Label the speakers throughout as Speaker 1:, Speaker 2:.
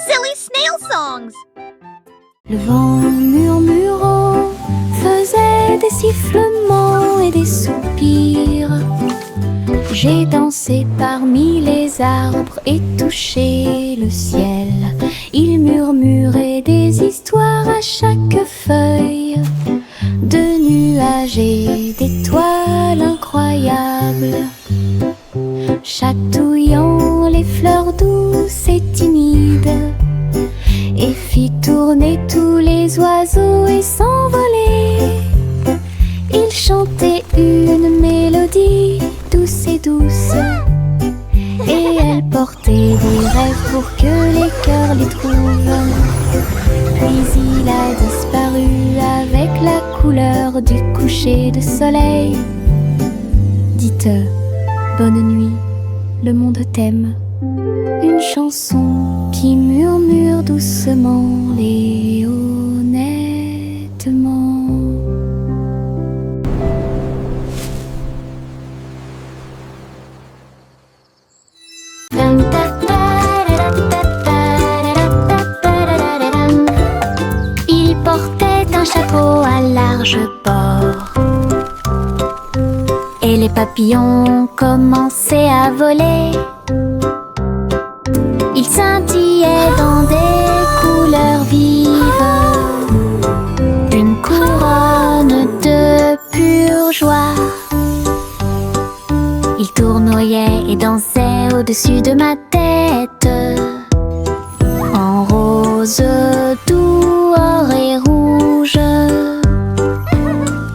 Speaker 1: Silly snail songs!
Speaker 2: Le vent murmurant faisait des sifflements et des soupirs. J'ai dansé parmi les arbres et touché le ciel. Il murmurait des histoires à chaque feuille, de nuages et d'étoiles incroyables, chatouillant les fleurs douces et timides, et fit tourner tous les oiseaux et s'envoler. Il chantait une mélodie douce et douce, et elle portait des rêves pour que les cœurs les trouvent. Puis il a disparu avec la couleur du coucher de soleil. Dites bonne nuit, le monde t'aime. Une chanson qui murmure doucement et honnêtement. Il portait un chapeau à large bord, et les papillons commençaient à voler. Il scintillait dans des couleurs vives, une couronne de pure joie. Il tournoyait et dansait au-dessus de ma tête, en rose, doux, or et rouge.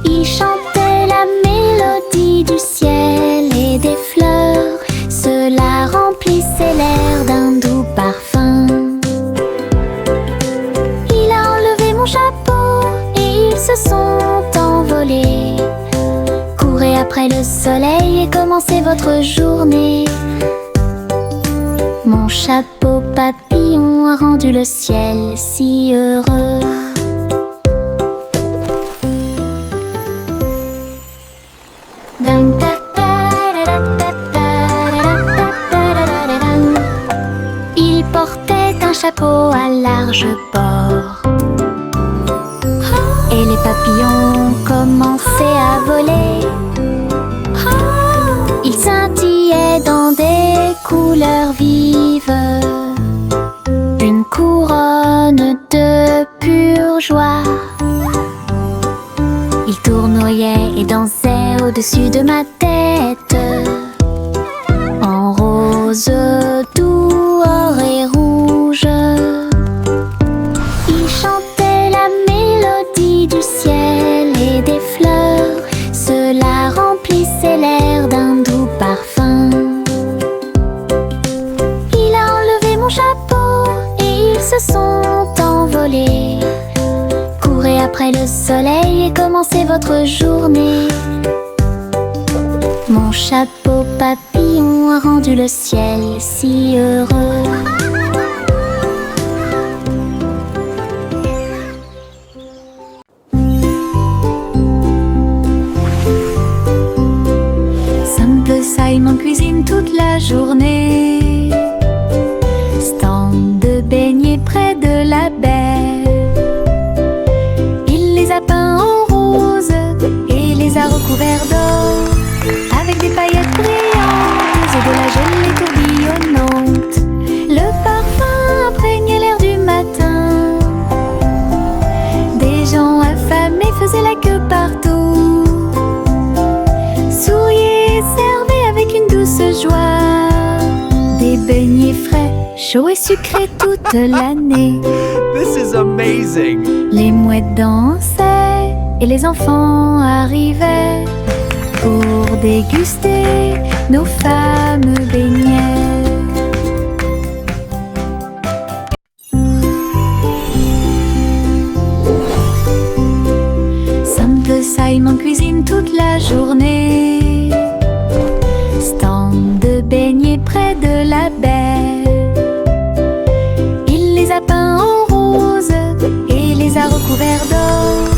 Speaker 2: Il chantait la mélodie du ciel et des fleurs. Cela remplissait l'air d'un doux parfum. Il a enlevé mon chapeau et ils se sont envolés. Courez après le soleil et commencez votre journée. Mon chapeau papillon a rendu le ciel si heureux. Il portait un chapeau à large bord, et les papillons commençaient à voler. Il scintillait dans des couleurs vives, une couronne de pure joie. Il tournoyait et dansait au-dessus de ma tête, en rose, doux, or et rouge. Il chantait la mélodie du ciel et des fleurs. Cela remplissait l'air d'un doux parfum. Il a enlevé mon chapeau et ils se sont envolés. Courez après le soleil et commencez votre journée. Mon chapeau papillon a rendu le ciel si heureux. Simple Simon cuisine toute la journée. Stand de beignets près de la baie. Il les a peints en rose et les a recouverts d'or, avec des paillettes brillantes et de la gelée tourbillonnante. Le parfum imprégnait l'air du matin. Des gens affamés faisaient la queue partout. Souriaient et servaient avec une douce joie des beignets frais, chauds et sucrés toute l'année.
Speaker 3: This is amazing!
Speaker 2: Les mouettes dansaient et les enfants arrivaient pour déguster nos fameux beignets. Simple Simon cuisine toute la journée. Stand de beignets près de la baie. Il les a peints en rose et les a recouverts d'or,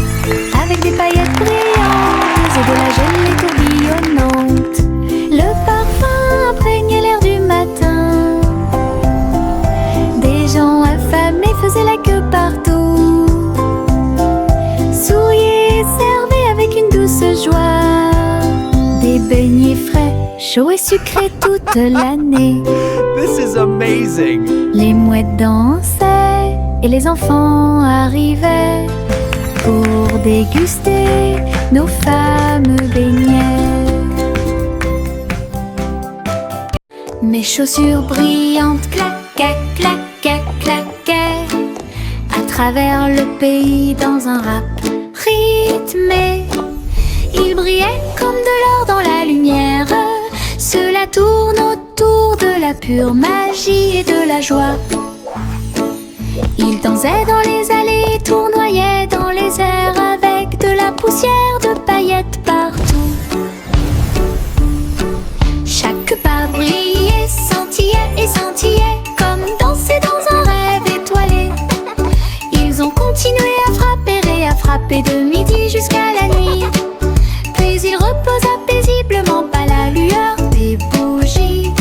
Speaker 2: avec des paillettes brillantes et de la gelée tourbillonnante. Le parfum imprégnait l'air du matin. Des gens affamés chaud et sucré toute l'année.
Speaker 3: This is amazing.
Speaker 2: Les mouettes dansaient et les enfants arrivaient pour déguster nos fameux beignets. Mes chaussures brillantes claquaient, claquaient, claquaient à travers le pays dans un rap rythmé. Ils brillaient comme de l'or dans la lumière. Cela tourne autour de la pure magie et de la joie. Ils dansaient dans les allées, tournoyaient dans les airs avec de la poussière de paillettes partout. Chaque pas brillait, scintillait et scintillait comme danser dans un rêve étoilé. Ils ont continué à frapper et à frapper de midi jusqu'à la nuit. Puis ils reposaient paisiblement pas la lueur des bougies.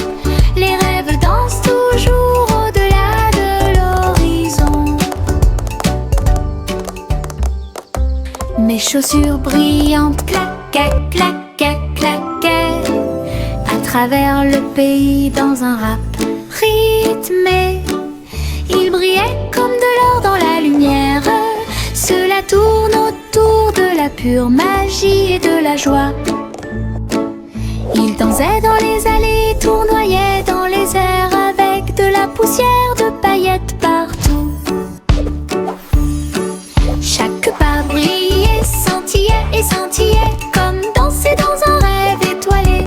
Speaker 2: Les rêves dansent toujours au-delà de l'horizon. Mes chaussures brillantes claquaient, claquaient, claquaient à travers le pays dans un rap rythmé. Ils brillaient comme de l'or dans la lumière. Cela tourne autour de la pure magie et de la joie. Ils dansaient dans les allées, tournoyaient dans les airs avec de la poussière de paillettes partout. Chaque pas brillait, scintillait et scintillait comme danser dans un rêve étoilé.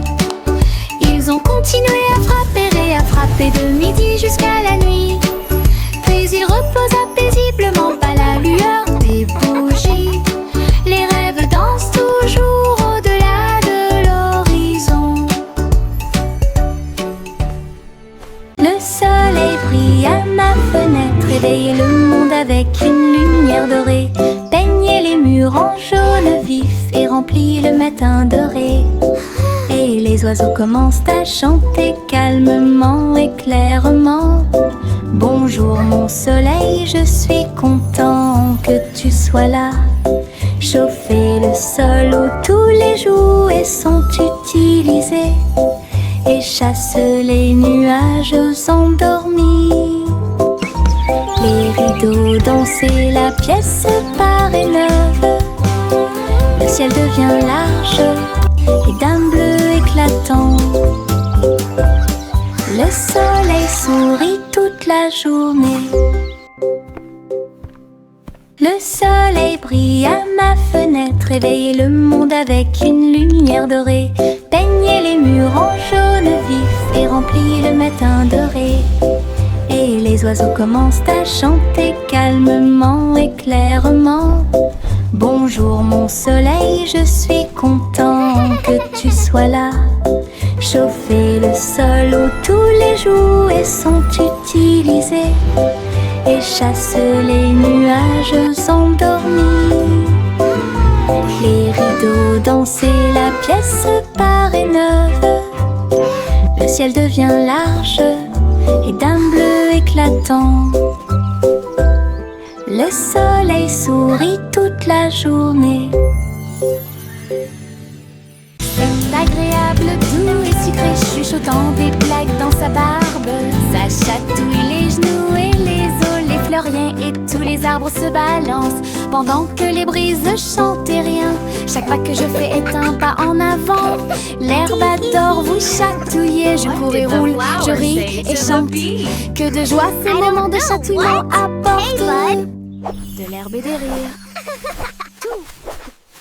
Speaker 2: Ils ont continué à frapper et à frapper de midi jusqu'à la nuit. Puis ils reposaient paisiblement pas la lueur des bougies. Les rêves dansent toujours au-delà de l'horizon. Le soleil brille à ma fenêtre, réveille le monde avec une lumière dorée. Peignez les murs en jaune vif et remplit le matin doré. Et les oiseaux commencent à chanter calmement et clairement. Bonjour mon soleil, je suis content que tu sois là. Chauffer le sol où tous les jouets sont utilisés et chasse les nuages endormis. Les rideaux danser, la pièce paraît neuve. Le ciel devient large et d'un bleu éclatant. Le soleil sourit toute la journée. Le soleil brille à ma fenêtre, réveille le monde avec une lumière dorée. Peignez les murs en jaune vif et remplit le matin doré. Et les oiseaux commencent à chanter calmement et clairement. Bonjour mon soleil, je suis content que tu sois là. Chauffer le sol où tous les jouets sont utilisés et chasse les nuages endormis. Les rideaux danser, la pièce paraît neuve. Le ciel devient large et d'un bleu éclatant. Le soleil sourit toute la journée. C'est agréable, doux et sucré, chuchotant des blagues dans sa barbe. Ça chatouille les genoux et les os, les fleuriens et tous les arbres se balancent pendant que les brises chantent et rien. Chaque pas que je fais est un pas en avant. L'herbe adore vous chatouiller. Je cours et roule, je ris et chante. Que de joie ces moments de chatouillement apportent de l'herbe et des rires.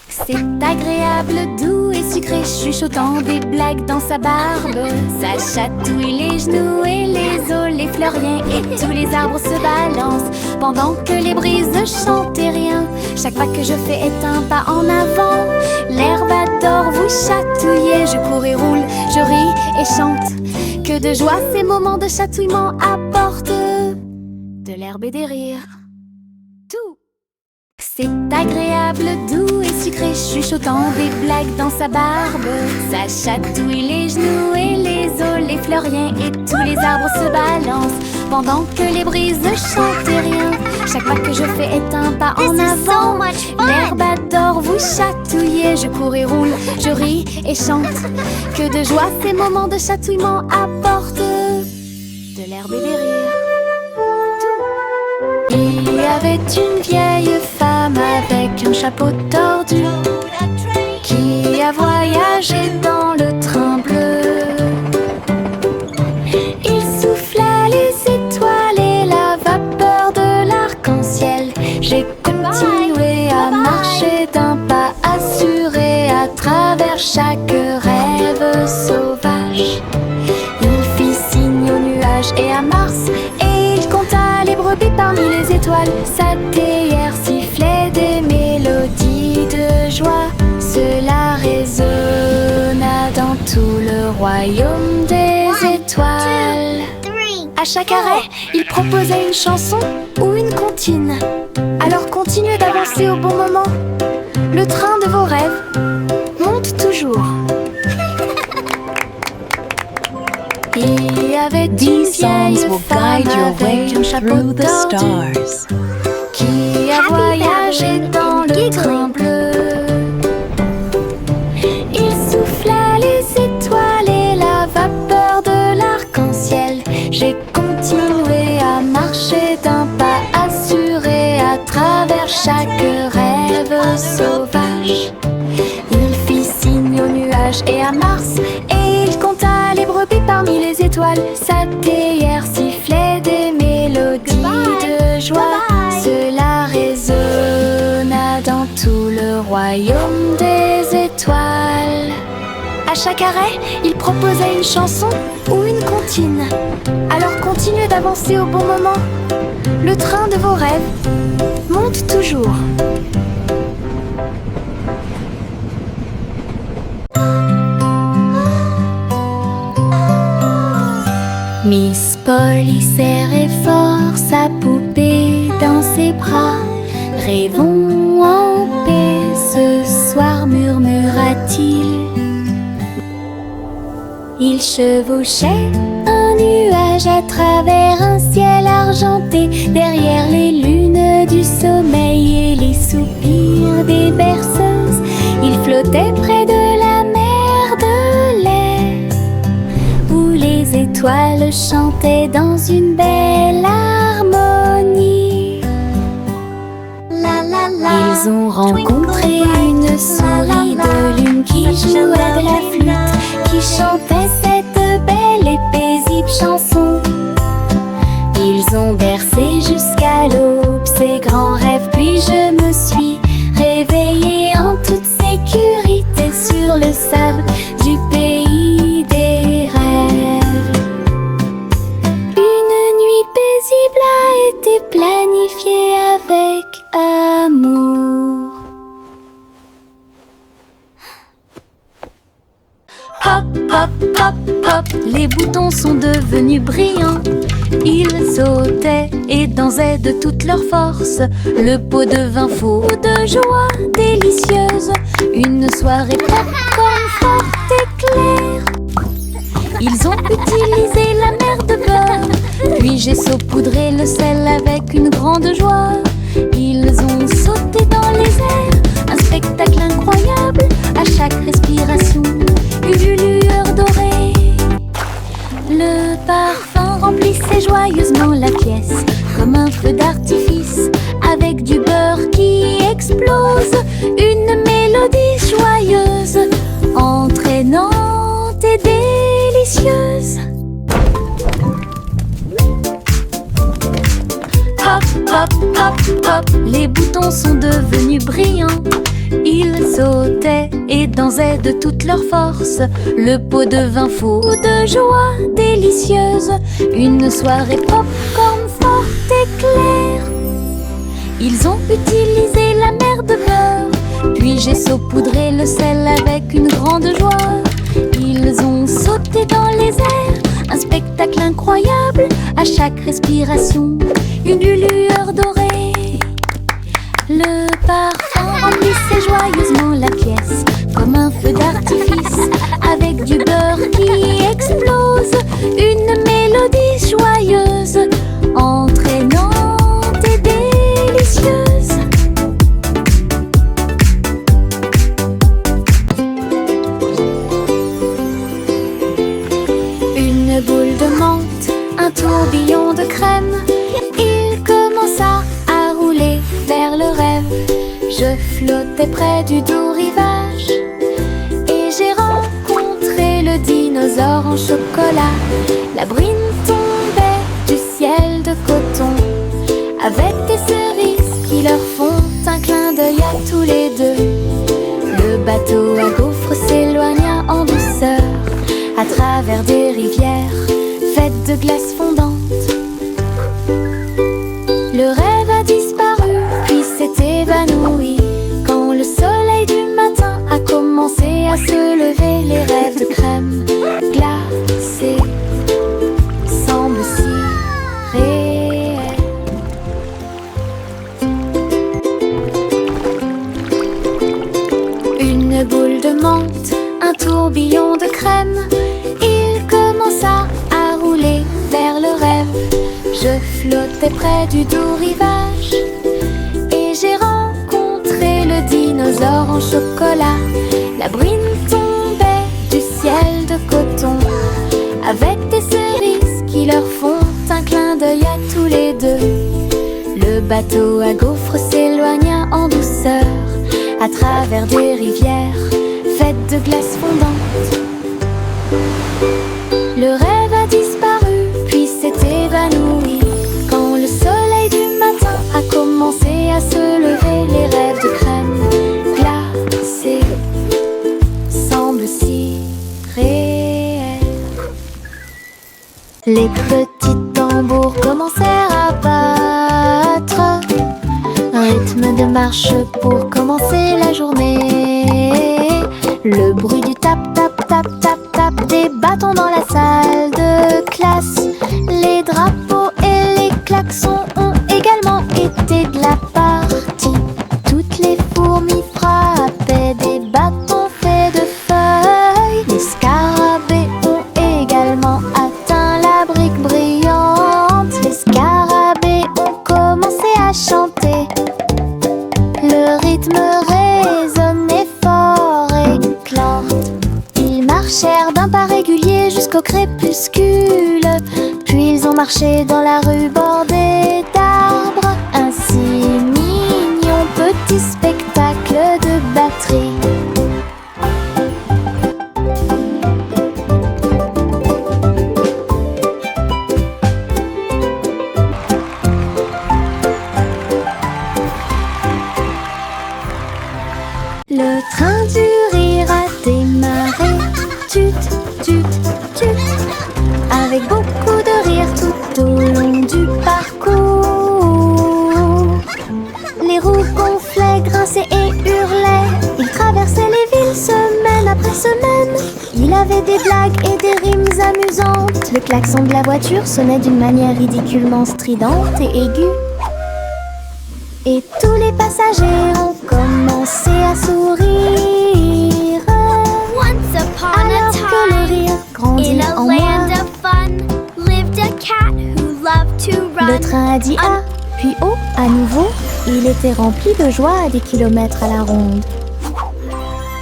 Speaker 2: C'est agréable, doux et sucré, chuchotant des blagues dans sa barbe. Ça chatouille les genoux et les os, les fleuriens et tous les arbres se balancent pendant que les brises chantent et rien. Chaque pas que je fais est un pas en avant. L'herbe adore vous chatouiller. Je cours et roule, je ris et chante. Que de joie ces moments de chatouillement apportent de l'herbe et des rires. Tout. C'est agréable, doux et sucré, chuchotant des blagues dans sa barbe. Ça chatouille les genoux et les oiseaux, les fleuriens et tous les arbres se balancent pendant que les brises ne chantent rien. Chaque pas que je fais est un pas en avant. L'herbe adore vous chatouiller. Je cours et roule, je ris et chante. Que de joie ces moments de chatouillement apportent de l'herbe et des rires. Il y avait une vieille femme avec un chapeau tordu qui a voyagé dans le train bleu. Il souffla les étoiles et la vapeur de l'arc-en-ciel. J'ai continué à marcher d'un pas assuré à travers chaque rêve sauvage. Il fit signe aux nuages et à Mars, et il compta les brebis parmi les étoiles. Sa théière sifflait des mélodies de joie. Cela résonna dans tout le royaume des étoiles. À chaque arrêt, il proposait une chanson ou une comptine. Alors continuez d'avancer au bon moment. Le train de vos rêves monte toujours. Il y avait une vieille femme avec un chapeau tordu qui a voyagé dans le train bleu. Il souffla les étoiles et la vapeur de l'arc-en-ciel. J'ai continué à marcher d'un pas assuré à travers chaque rêve sauvage. Il fit signe aux nuages et à Mars, et il compta les brebis parmi les étoiles. Sa théière sifflait des mélodies de joie. Cela résonna dans tout le royaume des étoiles. À chaque arrêt, il proposait une chanson ou une comptine. Alors continuez d'avancer au bon moment. Le train de vos rêves monte toujours. Miss Polly serrait fort sa poupée dans ses bras. Rêvons en paix ce soir, murmura-t-il. Il chevauchait un nuage à travers un ciel argenté, derrière les lunes du sommeil et les soupirs des berceuses. Il flottait près de la mer de lait, où les étoiles chantaient dans une belle harmonie. Ils ont rencontré une souris de lune qui jouait de la flûte, qui chantait cette belle et paisible chanson. Ils ont bercé jusqu'à l'aube ces grands rêves, puis je me suis réveillée en toute sécurité sur le sable du pays des rêves. Une nuit paisible a été planifiée avec amour. Hop, hop, hop, hop, les boutons sont devenus brillants. Ils sautaient et dansaient de toute leur force. Le pot devint fou de joie délicieuse. Une soirée popcorn forte et claire. Ils ont utilisé la mer de beurre, puis j'ai saupoudré le sel avec une grande joie. Ils ont sauté dans les airs, un spectacle incroyable. À chaque respiration, une lueur dorée. Le parfum remplissait joyeusement la pièce, comme un feu d'artifice, avec du beurre qui explose. Une mélodie joyeuse, entraînante et délicieuse. Hop, hop, hop, hop, les boutons sont devenus brillants. Ils sautaient et dansaient de toute leur force. Le pot devint fou de joie délicieuse. Une soirée popcorn forte et claire. Ils ont utilisé la mer de beurre, puis j'ai saupoudré le sel avec une grande joie. Ils ont sauté dans les airs, un spectacle incroyable. À chaque respiration, une lueur dorée. Le parfum remplissait joyeusement la pièce, comme un feu d'artifice, avec du beurre qui explose, une mélodie joyeuse, entraînante et délicieuse. Une boule de menthe, un tourbillon de crème, il commença à rouler vers le rêve. Je flottais près du doux rivage et j'ai rencontré le dinosaure en chocolat. La brine tombait du ciel de coton avec des cerises qui leur font un clin d'œil à tous les deux. Le bateau à gaufres s'éloigna en douceur à travers des rivières faites de glace fondante. Le rêve a disparu puis s'est évanoui quand le soleil du matin a commencé à se lever. Les rêves de crème glacée semblent si réels. Une boule de menthe, un tourbillon de crème, il commença à rouler vers le rêve. Je flottais près du doux rivage et j'ai rencontré le dinosaure en chocolat. La brine tombait du ciel de coton avec des cerises qui leur font un clin d'œil à tous les deux. Le bateau à gaufres s'éloigna en douceur à travers des rivières faites de glace fondante. Le rêve a disparu puis s'est évanoui quand le soleil du matin a commencé à se lever. Les rêves de crème glacée semblent si réels. Les petits tambours commencèrent à battre, un rythme de marche pour commencer la journée. Le bruit du tap tap tap tap tap des bâtons dans la salle de classe. Les drapeaux et les klaxons ont également été de la partie. Toutes les fourmis frappaient des bâtons faits de feuilles. Les scarabées ont également atteint la brique brillante. Les scarabées ont commencé à chanter. Le rythme résonnait fort et clante. Ils marchèrent d'un pas régulier jusqu'au crépuscule. Puis ils ont marché dans la rue bordée d'arbres. Un si mignon petit spectacle de batterie. Le train du rire a démarré, tut, tut, tut, avec beaucoup de rire tout au long du parcours. Les roues gonflaient, grinçaient et hurlaient. Il traversait les villes semaine après semaine. Il avait des blagues et des rimes amusantes. Le klaxon de la voiture sonnait d'une manière ridiculement stridente et aiguë. Et tous les passagers ont commencé à sourire.
Speaker 1: Once upon
Speaker 2: Alors
Speaker 1: a
Speaker 2: que le
Speaker 1: time,
Speaker 2: rire grandit
Speaker 1: in a
Speaker 2: en moi,
Speaker 1: land of fun, lived a cat who loved to run.
Speaker 2: le train a dit A, puis O à nouveau. Il était rempli de joie à des kilomètres à la ronde.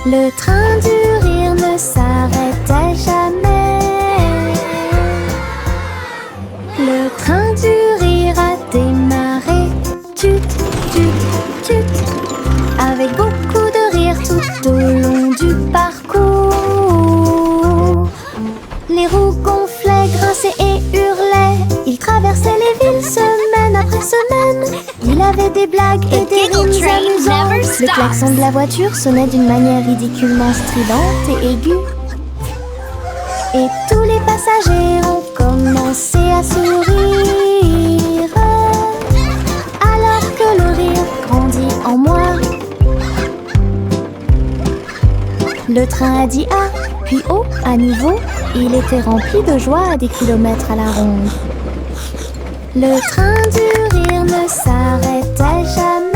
Speaker 2: Le train du rire ne s'arrêtait jamais. Le train du rire a démarré, tut, tut, tut, avec beaucoup de rire tout au long du parcours. Les roues gonflaient, grinçaient et hurlaient. Il traversait les villes semaine après semaine. Il avait des blagues et des
Speaker 1: giggle
Speaker 2: rimes
Speaker 1: train never
Speaker 2: amusantes. Le
Speaker 1: stops.
Speaker 2: klaxon de la voiture sonnait d'une manière ridiculement stridente et aiguë. Et tous les passagers ont commencé à sourire. Alors que le rire grandit en moi, le train a dit A, puis O à nouveau. Il était rempli de joie à des kilomètres à la ronde. Le train du rire ne s'arrêtait jamais.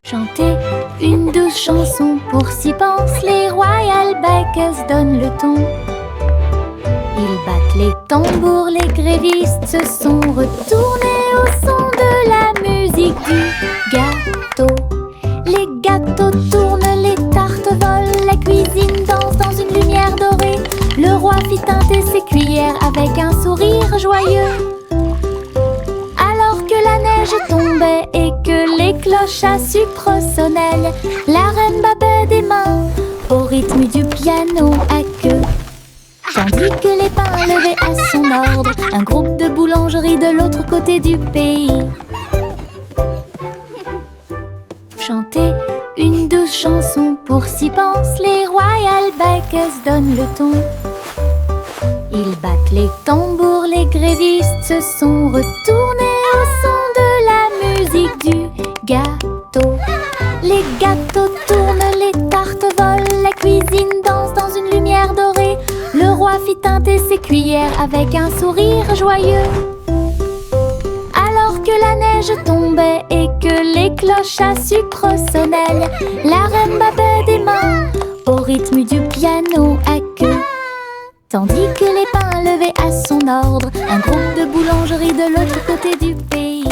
Speaker 2: Chanter une douce chansons pour s'y pense, les Royal Bikers donnent le ton. Ils battent les tambours, les grévistes se sont retournés au son de la musique du gâteau. Les gâteaux tournent, les tartes volent, la cuisine danse dans une lumière dorée. Le roi fit teinter ses cuillères avec un sourire joyeux. Alors que la neige tombait et que les cloches à sucre sonnaient, la reine battait des mains au rythme du piano à queue. Tandis que les pains levaient à son ordre un groupe de boulangeries de l'autre côté du pays chantaient une douce chanson pour s'y pense, les Royal Bikers donnent le ton. Ils battent les tambours, les grévistes se sont retournés au son de la musique du gâteau. Les gâteaux tournent, les tartes volent, la cuisine danse dans une lumière dorée. Le roi fit teinter ses cuillères avec un sourire joyeux. Alors que la neige tombait et que les cloches à sucre sonnaient, la reine battait des mains au rythme du piano à queue. Tandis que les pains levaient à son ordre un groupe de boulangeries de l'autre côté du pays.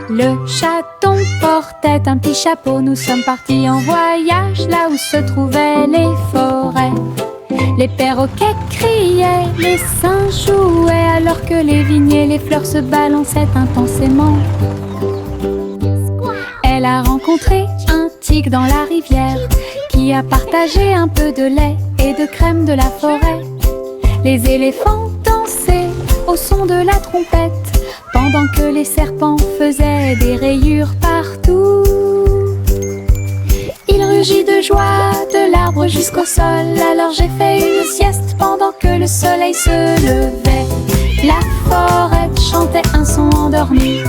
Speaker 2: Le chaton portait un petit chapeau, nous sommes partis en voyage là où se trouvaient les forêts. Les perroquets criaient, les singes jouaient, alors que les vignes et les fleurs se balançaient intensément. Elle a rencontré un tigre dans la rivière qui a partagé un peu de lait et de crème de la forêt. Les éléphants dansaient au son de la trompette pendant que les serpents faisaient des rayures partout. Il rugit de joie de l'arbre jusqu'au sol. Alors j'ai fait une sieste pendant que le soleil se levait. La forêt chantait un son endormi.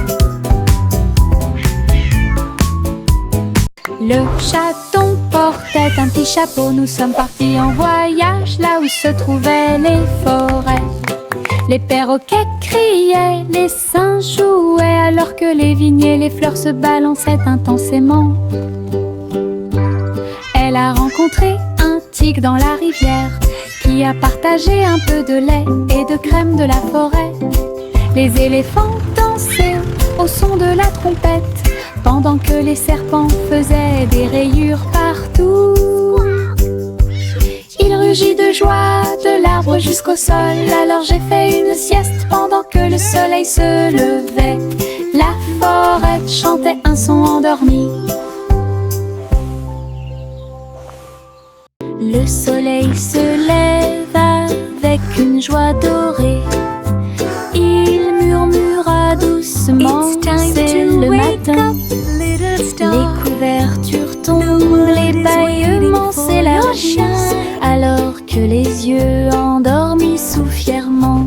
Speaker 2: Le chaton portait un petit chapeau, nous sommes partis en voyage là où se trouvaient les forêts. Les perroquets criaient, les singes jouaient, alors que les vignes et les fleurs se balançaient intensément. Elle a rencontré un tigre dans la rivière qui a partagé un peu de lait et de crème de la forêt. Les éléphants dansaient au son de la trompette pendant que les serpents faisaient des rayures partout. Il rugit de joie de l'arbre jusqu'au sol. Alors j'ai fait une sieste pendant que le soleil se levait. La forêt chantait un son endormi. Le soleil se lève avec une joie dorée. Il murmura doucement, c'est le matin. Les couvertures tombent, les bâillements s'élargissent, alors que les yeux endormis soufflent fièrement.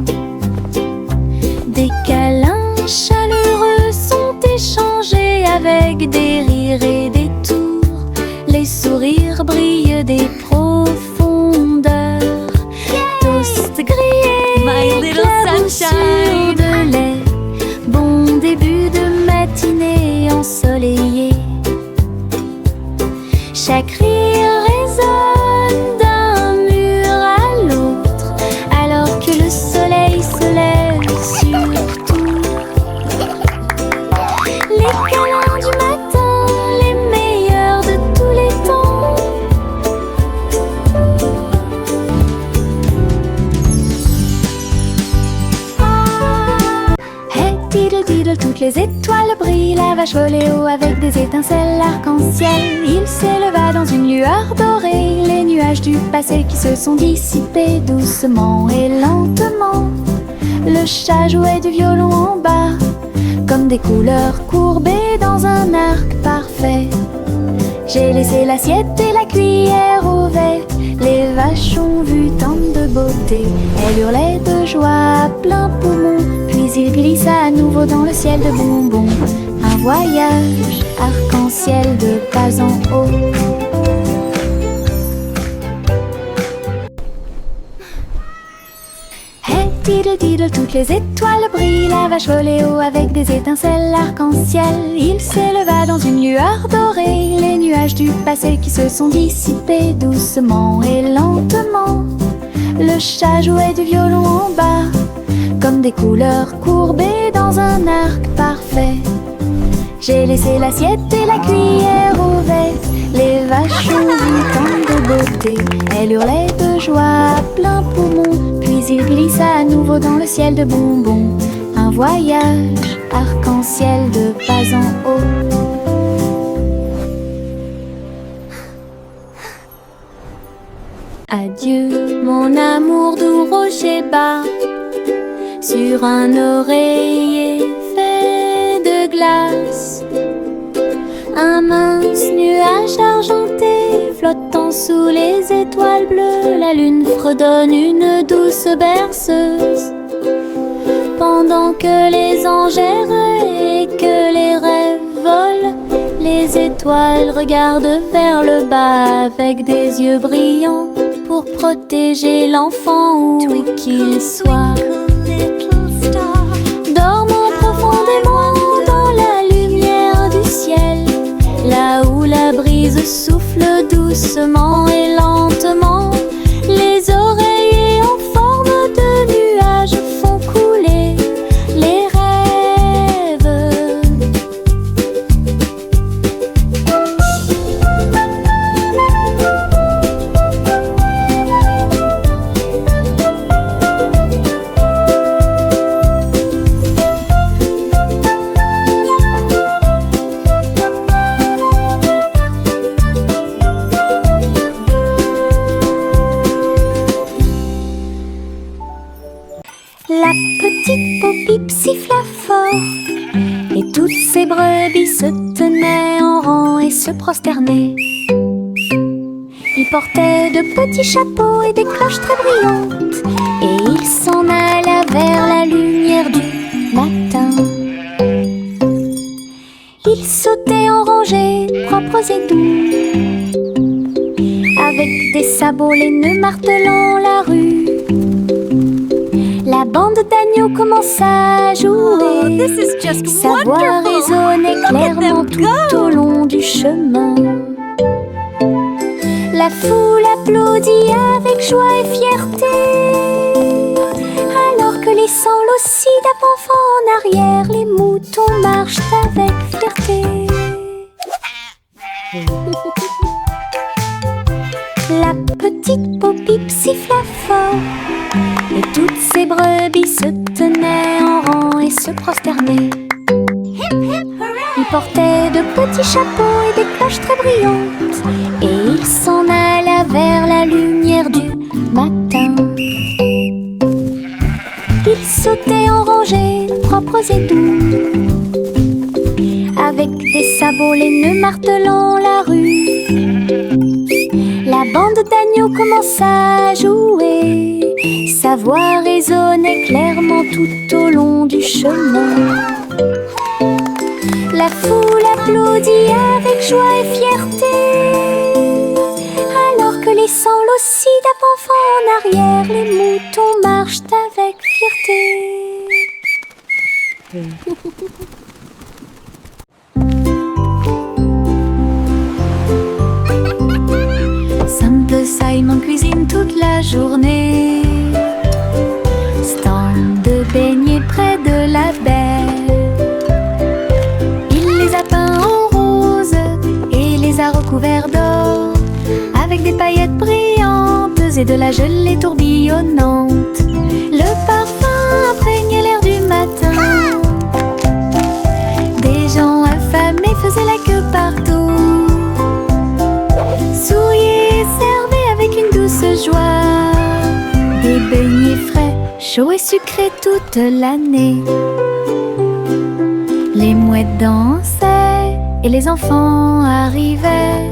Speaker 2: Des câlins chaleureux sont échangés avec des rires et des tours. Les sourires brillent des profondeurs. Toast grillé,
Speaker 4: My little sunshine.
Speaker 2: de lait. Bon début de matinée ensoleillée. Chaque rire résonne d'un mur à l'autre, alors que le soleil se lève sur tout. Les câlins du matin, les meilleurs de tous les temps. Hey diddle diddle, toutes les étoiles brillent, la vache volait haut avec des étincelles arc-en-ciel. Il s'éleva dans une lueur dorée, les nuages du passé qui se sont dissipés doucement et lentement. Le chat jouait du violon en bas, comme des couleurs courbées dans un arc parfait. J'ai laissé l'assiette et la cuillère au vert. Les vaches ont vu tant de beauté. Elles hurlaient de joie à plein poumon. Puis il glissa à nouveau dans le ciel de bonbons. Un voyage arc-en-ciel de pas en haut. Hey diddle diddle, toutes les étoiles brillent. La vache volait haut avec des étincelles arc-en-ciel. Il s'éleva dans une lueur dorée, les nuages du passé qui se sont dissipés doucement et lentement. Le chat jouait du violon en bas, comme des couleurs courbées dans un arc parfait. J'ai laissé l'assiette et la cuillère ouvertes. Les vaches ont vu tant de beauté, elles hurlaient de joie à plein poumon. Puis il glissa à nouveau dans le ciel de bonbons. Un voyage arc-en-ciel de pas en haut. Adieu mon amour doux rocher bas, sur un oreiller fait de glace. Un mince nuage argenté flottant sous les étoiles bleues. La lune fredonne une douce berceuse, pendant que les anges errent et que les rêves volent. Les étoiles regardent vers le bas avec des yeux brillants pour protéger l'enfant où qu'il soit. Dormant profondément dans la lumière du ciel, là où la brise souffle doucement et lentement. Les oreillers en forme de nuages font couler les rêves. La petite Popip siffla fort, et toutes ses brebis se tenaient en rang et se prosternaient. Ils portaient de petits chapeaux et des cloches très brillantes, et ils s'en alla vers la lumière du matin. Ils sautaient en rangées propres et doux, avec des sabots laineux martelant la rue. La bande d'agneaux commença à jouer. Sa voix résonnait clairement tout au long du chemin. La foule applaudit avec joie et fierté, alors que laissant l'ossie d'avant en arrière, les moutons marchent avec fierté. La petite Popip siffla fort, et toutes ses brebis se tenaient en rang et se prosternaient. Ils portaient de petits chapeaux et des cloches très brillantes, et ils s'en alla vers la lumière du matin. Ils sautaient en rangées propres et doux, avec des sabots laineux martelant la rue. La bande d'agneaux commença à jouer. Sa voix résonnait clairement tout au long du chemin. La foule applaudit avec joie et fierté, alors que laissant l'ossie d'avant en arrière, les moutons marchent avec fierté. Simple Simon cuisine toute la journée, stand de beignets près de la baie. Il les a peints en rose et les a recouverts d'or, avec des paillettes brillantes et de la gelée tourbillonnante. Le parfum imprégnait l'air du matin. Des gens affamés faisaient la queue partout, souriaient et servaient avec une douce joie des beignets frais, chauds et sucrés toute l'année. Les mouettes dansaient et les enfants arrivaient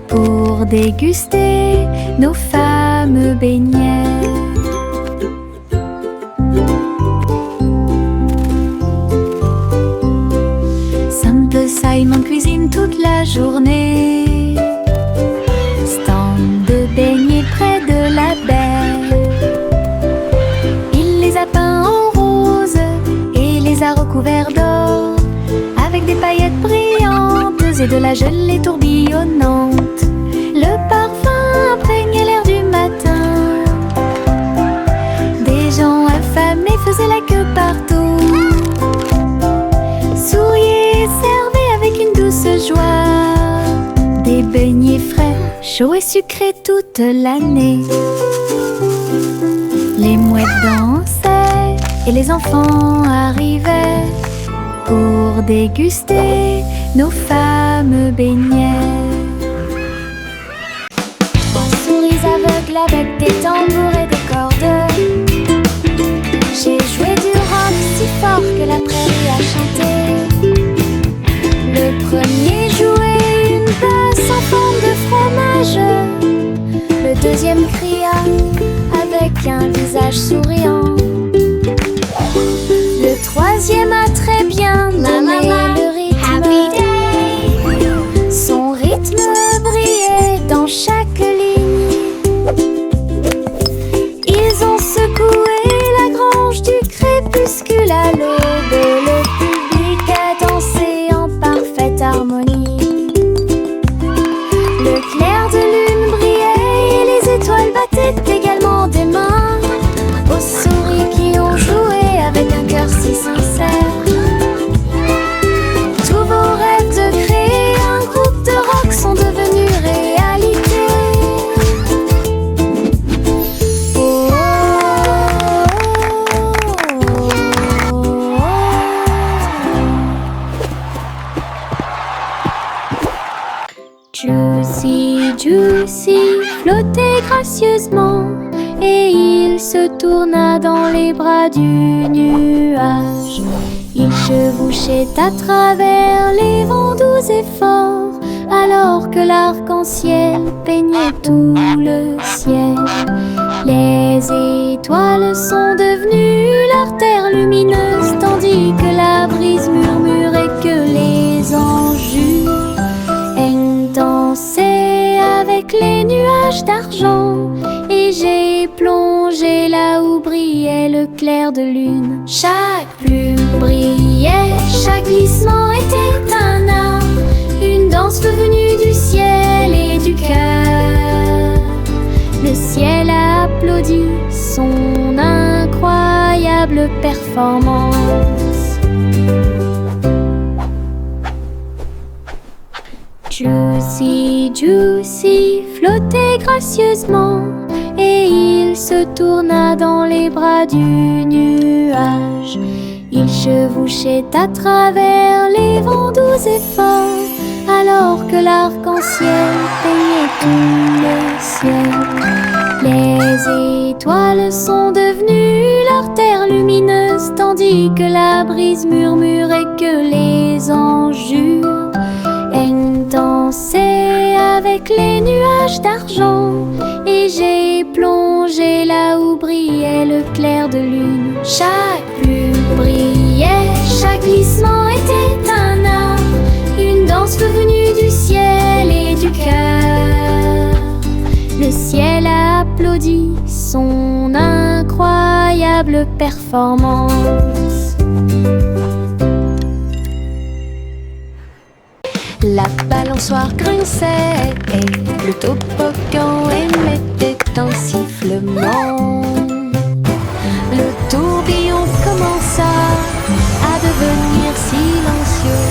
Speaker 2: pour déguster nos fameux beignets. Simple Simon cuisine toute la journée, stand de beignets près de la baie. Il les a couverts d'or, avec des paillettes brillantes et de la gelée tourbillonnante. Le parfum imprégnait l'air du matin. Des gens affamés faisaient la queue partout, souriaient et servaient avec une douce joie des beignets frais, chauds et sucrés toute l'année. Les mouettes dansaient et les enfants arrivaient pour déguster nos fameux beignets. Trois souris aveugles avec des tambours et des cordes. J'ai joué du rock si fort que la prairie a chanté. Le premier jouait une basse en forme de fromage. Le deuxième cria avec un visage souriant. Le troisième a très bien donné le rythme. Son rythme brillait dans chaque ligne. Ils ont secoué la grange du crépuscule à l'aube. Le public a dansé en parfaite harmonie. Le clair de lune brillait et les étoiles battaient également des mains aux souris qui ont joué avec un cœur si sincère. Tous vos rêves de créer un groupe de rock sont devenus réalité. Oh, oh, oh, oh. Juicy, Juicy flottait gracieusement et il se tourna dans les bras du nuage. Il chevauchait à travers les vents doux et forts, alors que l'arc-en-ciel peignait tout le ciel. Les étoiles sont devenues leur terre lumineuse, tandis que la brise murmurait que les anges dansaient avec les nuages d'argent. Et j'ai plongé là où brillait le clair de lune. Chaque plume brillait, chaque glissement était un art, une danse venue du ciel et du cœur. Le ciel a applaudi son incroyable performance. Juicy, Juicy flottait gracieusement et il se tourna dans les bras du nuage. Il chevauchait à travers les vents doux et forts, alors que l'arc-en-ciel peignait tout le ciel. Les étoiles sont devenues leur terre lumineuse, tandis que la brise murmurait que les anges dansaient avec les nuages d'argent. Et j'ai plongé là où brillait le clair de lune. Chaque plume brillait, chaque glissement était un art, une danse venue du ciel et du cœur. Le ciel a applaudi son incroyable performance. La balançoire grinçait et le toboggan émettait un sifflement. Le tourbillon commença à devenir silencieux.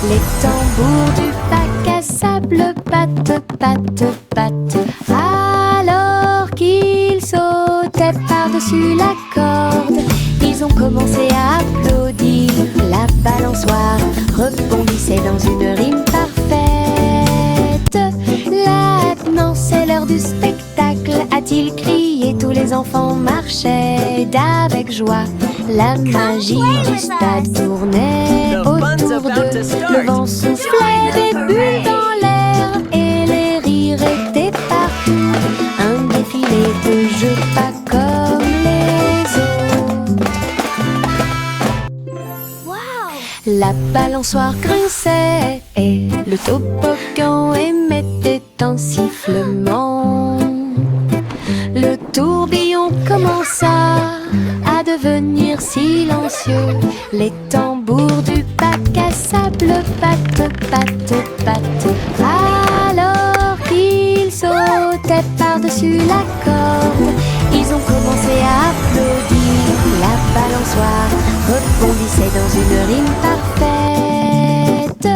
Speaker 2: Les tambours du bac à sable battent, battent, battent, alors qu'ils sautaient par-dessus la corde. Ils ont commencé à applaudir. La balançoire rebondissait dans une rime parfaite. Maintenant c'est l'heure du spectacle, a-t-il crié. Tous les enfants marchaient avec joie. La magie du stade tournait autour d'eux. Le vent soufflait des bulles dans l'air et les rires étaient partout. Un défilé de jeux pas comme les autres. La balançoire grinçait et le toboggan émettait un sifflement. Le tourbillon commença à devenir silencieux. Les tambours du bac à sable battent, battent, battent. Alors qu'ils sautaient par-dessus la corde, ils ont commencé à applaudir. La balançoire rebondissait dans une rime parfaite.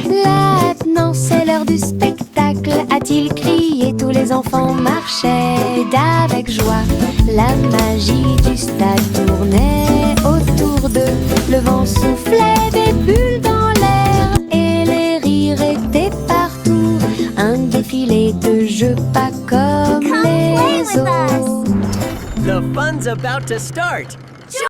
Speaker 2: Maintenant c'est l'heure du spectacle, a-t-il crié. Tous les enfants marchaient d'avec joie. La magie du stade tournait autour d'eux. Le vent soufflait des bulles dans l'air et les rires étaient partout. Un défilé de jeux pas comme
Speaker 1: Come play
Speaker 2: les
Speaker 1: with us.
Speaker 2: autres.
Speaker 3: The fun's about to start.